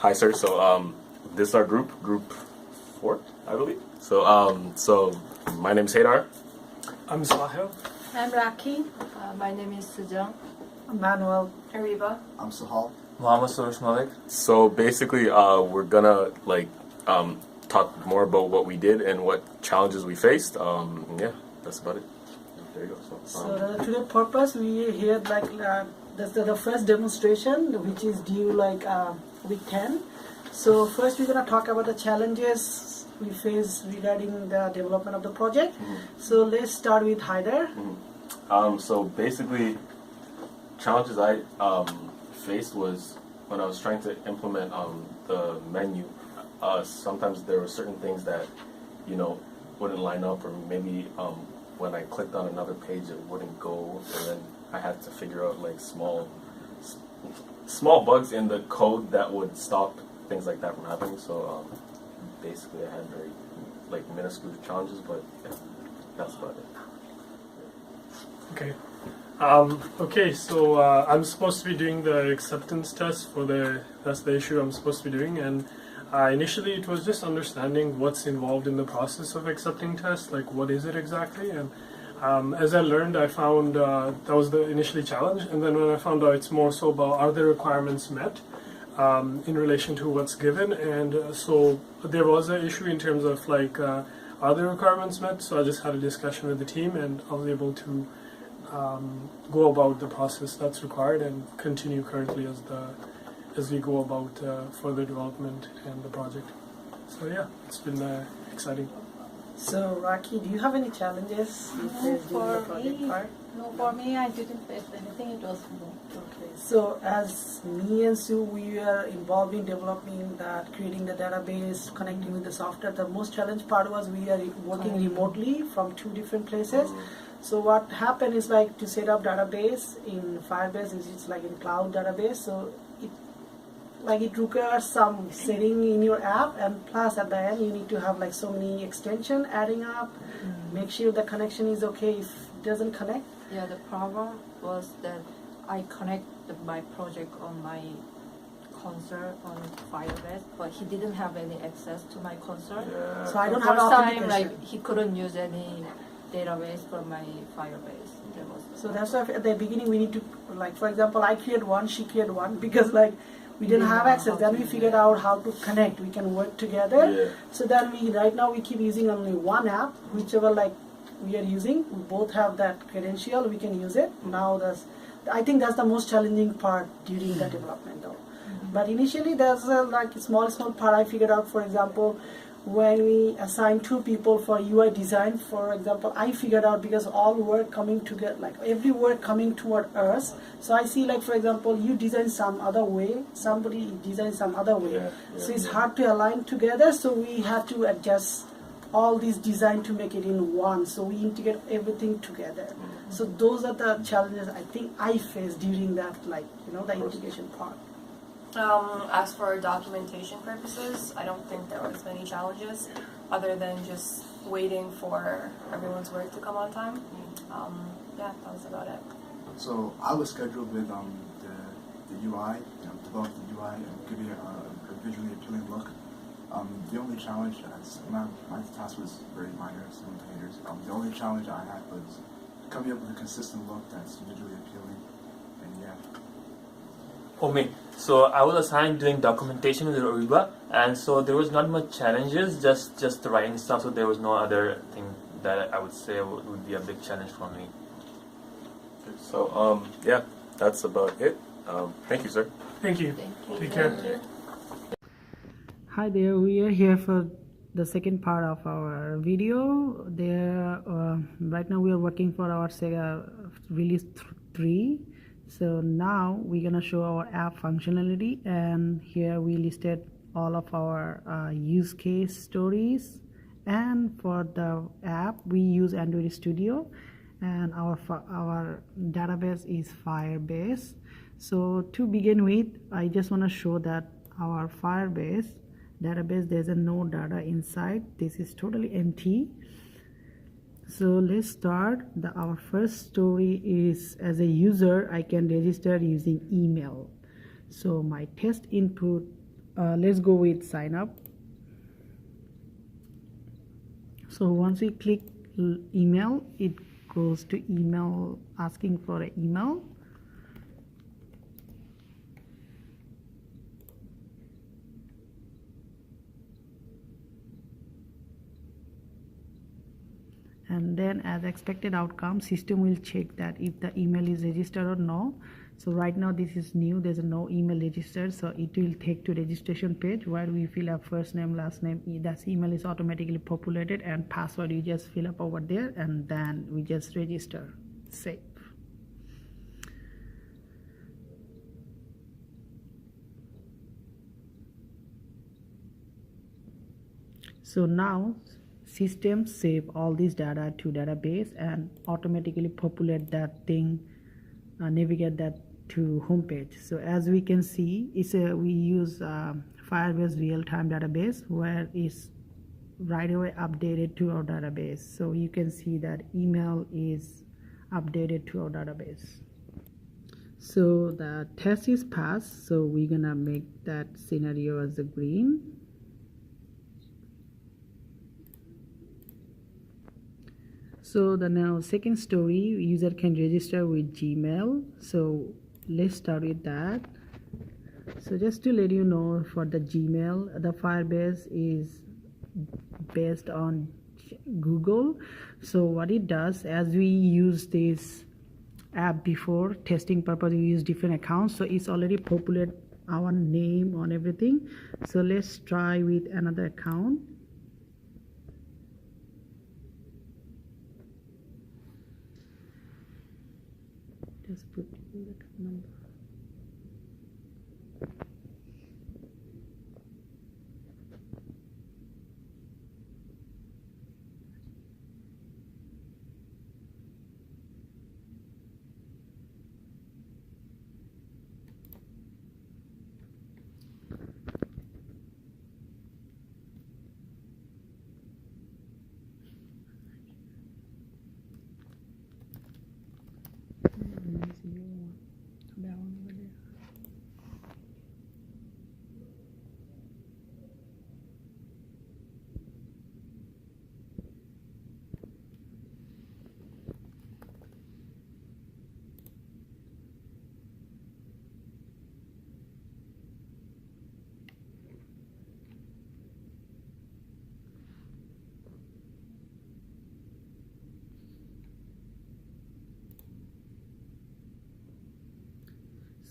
Hi, sir. So, this is our group 4, I believe. So my name is Haydar. I'm Sahil. I'm Rakhi. My name is Sujang. Manuel. Ariba. I'm Sahal. Muhammad Suresh Malik. So basically, we're gonna talk more about what we did and what challenges we faced. Yeah, that's about it. There you go. So today purpose we here that's the first demonstration which is due week 10. So first we're gonna talk about the challenges we face regarding the development of the project. So let's start with Haydar. So basically, challenges I faced was when I was trying to implement the menu. Sometimes there were certain things that wouldn't line up, or maybe when I clicked on another page it wouldn't go, and then I had to figure out small bugs in the code that would stop things like that from happening. So basically I had very minuscule challenges, but yeah, that's about it. Okay. So I'm supposed to be doing the acceptance test that's the issue I'm supposed to be doing, and initially it was just understanding what's involved in the process of accepting tests, like what is it exactly, and as I learned, I found that was the initially challenge, and then when I found out it's more so about are the requirements met in relation to what's given, and so there was an issue in terms of are the requirements met, so I just had a discussion with the team and I was able to go about the process that's required and continue currently as we go about further development and the project. So yeah, it's been exciting. So Rakhi, do you have any challenges you faced during the project part? No, for me, I didn't face anything. It was smooth. Okay. So as me and Sue, we are involved in developing that, creating the database, connecting with the software. The most challenge part was we are working remotely from 2 different places. So what happened is to set up database in Firebase, it's like in cloud database. So it requires some setting in your app, and plus at the end you need to have so many extension adding up. Make sure the connection is okay. If it doesn't connect. Yeah, the problem was that I connected my project on my console on Firebase, but he didn't have any access to my console. Yeah. So I don't the have first time authentication. he couldn't use any database from my Firebase. So that's why at the beginning we need to for example, I create one, she create one, because we didn't have access. Then we figured out how to connect. We can work together. Yeah. So then right now we keep using only one app, whichever we are using. We both have that credential. We can use it. Now I think that's the most challenging part during the development though. But initially there's a small part I figured out. For example, when we assign 2 people for UI design, for example, I figured out because all work coming together, every work coming toward us. So I see for example, you design some other way, somebody designs some other way. So it's hard to align together. So we have to adjust all these design to make it in one. So we integrate everything together. So those are the challenges I think I faced during that, the integration part. As for documentation purposes, I don't think there was many challenges other than just waiting for everyone's work to come on time. Yeah, that was about it. So I was scheduled with the UI, develop the UI and give it a visually appealing look. The only challenge, my task was very minor, some haters. The only challenge I had was coming up with a consistent look that's visually appealing, and yeah. For me, so I was assigned doing documentation with Ariba, and so there was not much challenges, just the writing stuff. So there was no other thing that I would say would be a big challenge for me. So yeah, that's about it. Thank you, sir. Thank you. Thank you. Take care. Hi there, we are here for the second part of our video. Right now we are working for our Sega release 3. So now we're gonna show our app functionality, and here we listed all of our use case stories. And for the app we use Android Studio, and our database is Firebase. So to begin with, I just want to show that our Firebase database, there's no data inside. This is totally empty. So let's start. Our first story is, as a user I can register using email. So my test input let's go with sign up. So once we click email, it goes to email, asking for an email. And then as expected outcome, system will check that if the email is registered or no. So right now this is new, there's no email registered, so it will take to registration page where we fill up first name, last name, that email is automatically populated, and password you just fill up over there, and then we just register, save. So now system save all this data to database and automatically populate that thing, navigate that to home page. So as we can see, we use Firebase real-time database where it's right away updated to our database. So you can see that email is updated to our database. So the test is passed, so we're gonna make that scenario as a green. So the now second story, user can register with Gmail. So let's start with that. So just to let you know, for the Gmail, the Firebase is based on Google. So what it does, as we use this app before testing purpose, we use different accounts, so it's already populated our name on everything. So let's try with another account. Just put the account number.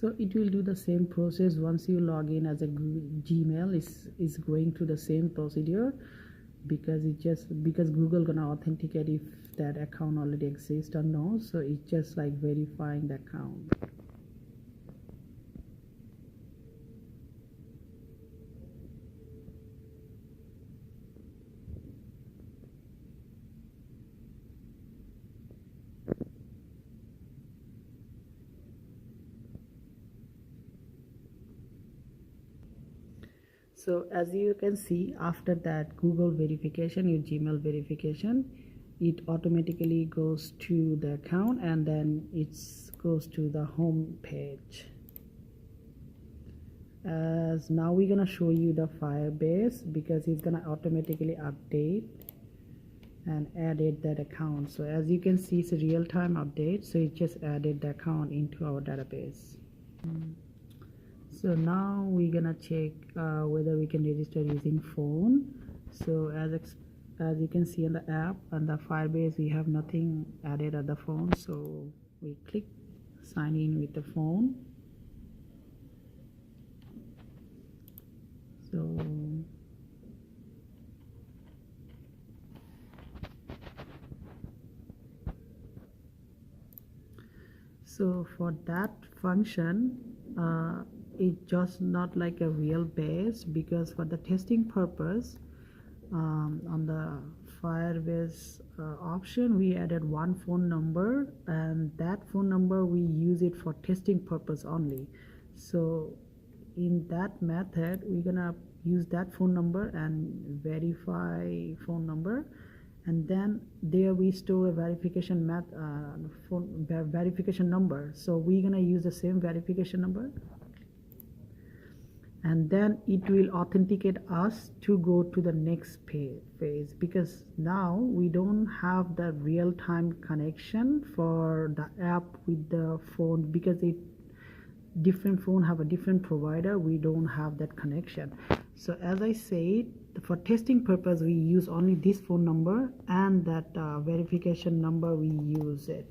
So it will do the same process once you log in as a Gmail. Is going through the same procedure because Google gonna authenticate if that account already exists or no. So it's just like verifying the account. So as you can see, after that Google verification, your Gmail verification, it automatically goes to the account and then it goes to the home page. As now we're gonna show you the Firebase because it's gonna automatically update and added that account. So as you can see, it's a real-time update, so it just added the account into our database. So now we're gonna check whether we can register using phone. So as you can see on the app, on the Firebase, we have nothing added at the phone. So we click sign in with the phone. So for that function, it's just not like a real base, because for the testing purpose, on the Firebase option, we added one phone number, and that phone number we use it for testing purpose only. So in that method, we're gonna use that phone number and verify phone number, and then there we store a verification verification number. So we're gonna use the same verification number, and then it will authenticate us to go to the next phase, because now we don't have the real-time connection for the app with the phone, because different phone have a different provider. We don't have that connection. So as I said, for testing purpose we use only this phone number, and that verification number we use it.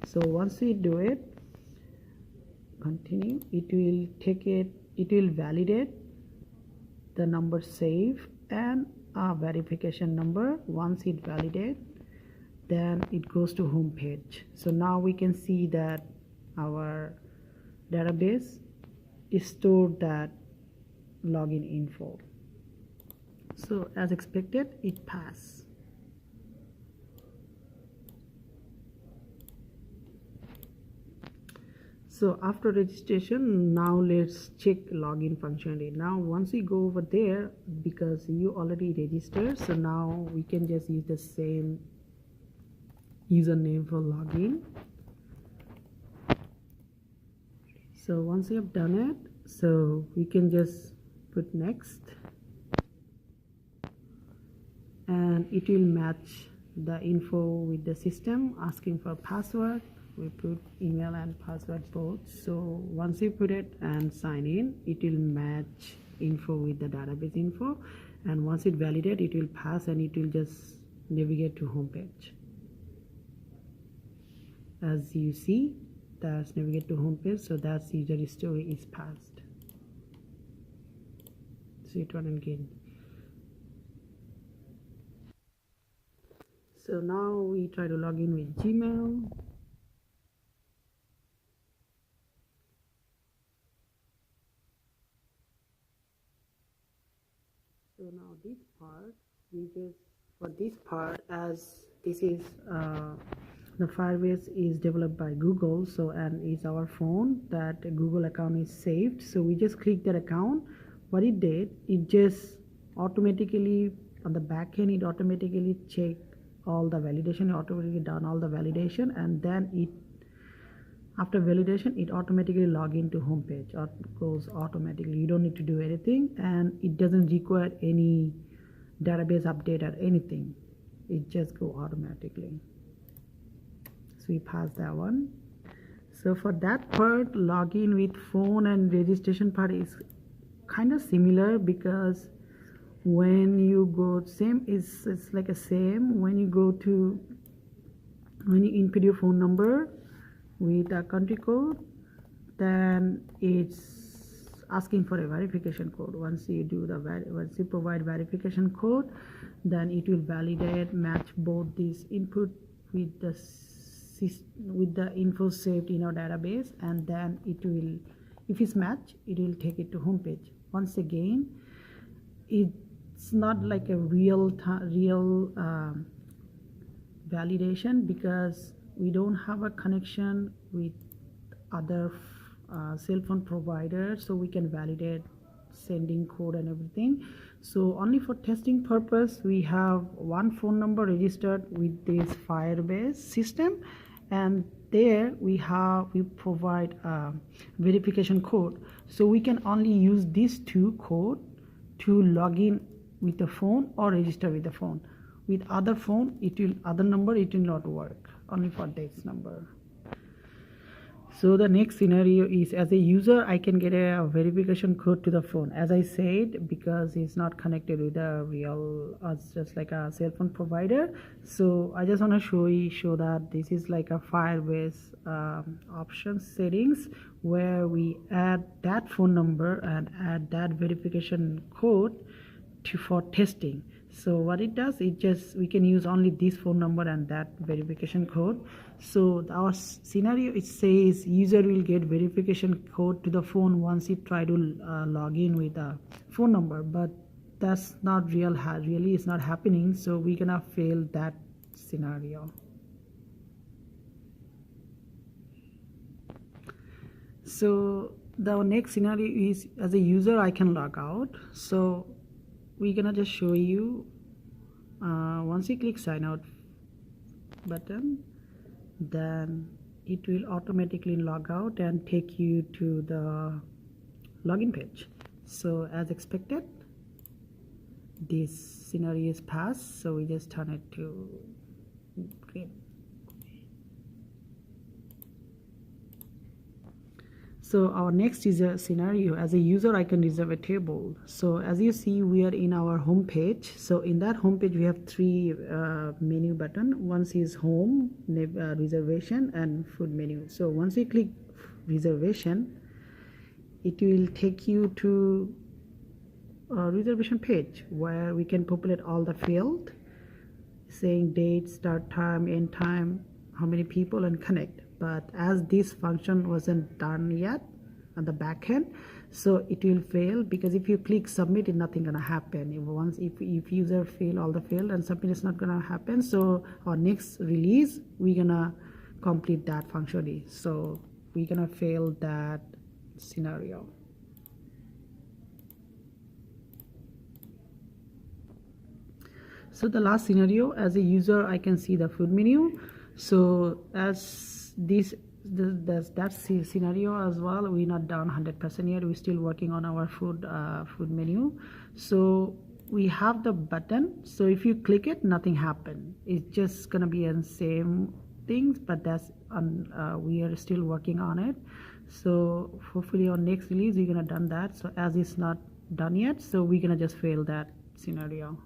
So once we do it, continue, it will take it, it will validate the number saved and a verification number. Once it validates, then it goes to home page. So now we can see that our database is stored that login info. So as expected, it passed. So after registration, now let's check login functionality. Now once we go over there, because you already registered, so now we can just use the same username for login. So once you have done it, so we can just put next, and it will match the info with the system asking for password. We put email and password both. So once you put it and sign in, it will match info with the database info, and once it validates, it will pass and it will just navigate to home page. As you see, that's navigate to home page, so that's user story is passed. So it run again. So now we try to log in with Gmail. So now this part, for this part, as this is the Firebase is developed by Google, so and it's our phone, that Google account is saved. So we just click that account. What it did, it just automatically on the back end, it automatically checked all the validation, it automatically done all the validation, and then it, after validation, it automatically log into home page, or goes automatically. You don't need to do anything, and it doesn't require any database update or anything. It just go automatically. So we pass that one. So for that part, login with phone and registration part is kind of similar, because when you go same, it's like a same. When you input your phone number with a country code, then it's asking for a verification code. Once you provide verification code, then it will validate, match both these input with the info saved in our database, and then it will, if it's matched, it will take it to home page. Once again, it's not like a real validation, because we don't have a connection with other cell phone providers, so we can validate sending code and everything. So only for testing purpose, we have one phone number registered with this Firebase system, and there we provide a verification code. So we can only use these two code to log in with the phone or register with the phone. With other phone, other number, it will not work, only for this number. So the next scenario is, as a user, I can get a verification code to the phone. As I said, because it's not connected with a real, just like a cell phone provider. So I just want to show that this is like a Firebase options settings, where we add that phone number and add that verification code for testing. So what it does, we can use only this phone number and that verification code. So our scenario, it says user will get verification code to the phone once you try to log in with a phone number, but that's not really it's not happening. So we're gonna fail that scenario. So the next scenario is, as a user, I can log out. So we're gonna just show you, once you click sign out button, then it will automatically log out and take you to the login page. So as expected, this scenario is passed, so we just turn it to green. So our next is a scenario. As a user, I can reserve a table. So as you see, we are in our home page. So in that home page, we have three menu button. One is home, reservation, and food menu. So once we click reservation, it will take you to a reservation page where we can populate all the field, saying date, start time, end time, how many people, and connect. But as this function wasn't done yet on the back end, so it will fail, because if you click submit, it's nothing gonna happen. If user fail all the field and submit, is not gonna happen. So our next release, we're gonna complete that functionality. So we're gonna fail that scenario. So the last scenario, as a user, I can see the food menu. So as that scenario as well, we're not done 100% yet. We're still working on our food menu. So we have the button. So if you click it, nothing happened. It's just gonna be the same things, but that's we are still working on it. So hopefully on next release we're gonna done that. So as it's not done yet, so we're gonna just fail that scenario.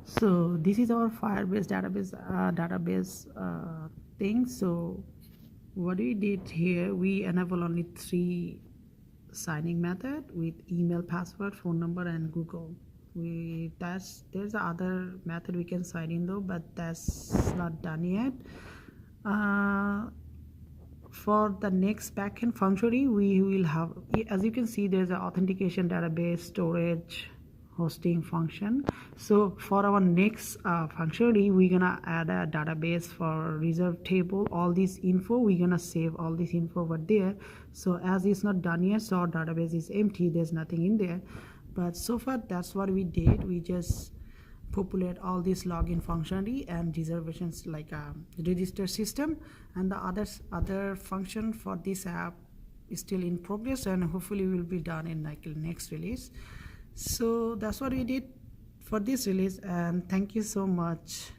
So this is our Firebase database thing. So what we did here, we enable only 3 signing method with email, password, phone number, and Google. There's other method we can sign in though, but that's not done yet. For the next backend functionality, we will have, as you can see, there's an authentication, database, storage, hosting function. So for our next functionality, we're gonna add a database for reserve table. All this info, we're gonna save all this info over there. So as it's not done yet, so our database is empty, there's nothing in there. But so far, that's what we did. We just populate all this login functionality and reservations, like a register system, and the other function for this app is still in progress, and hopefully will be done in like next release. So that's what we did for this release, and thank you so much.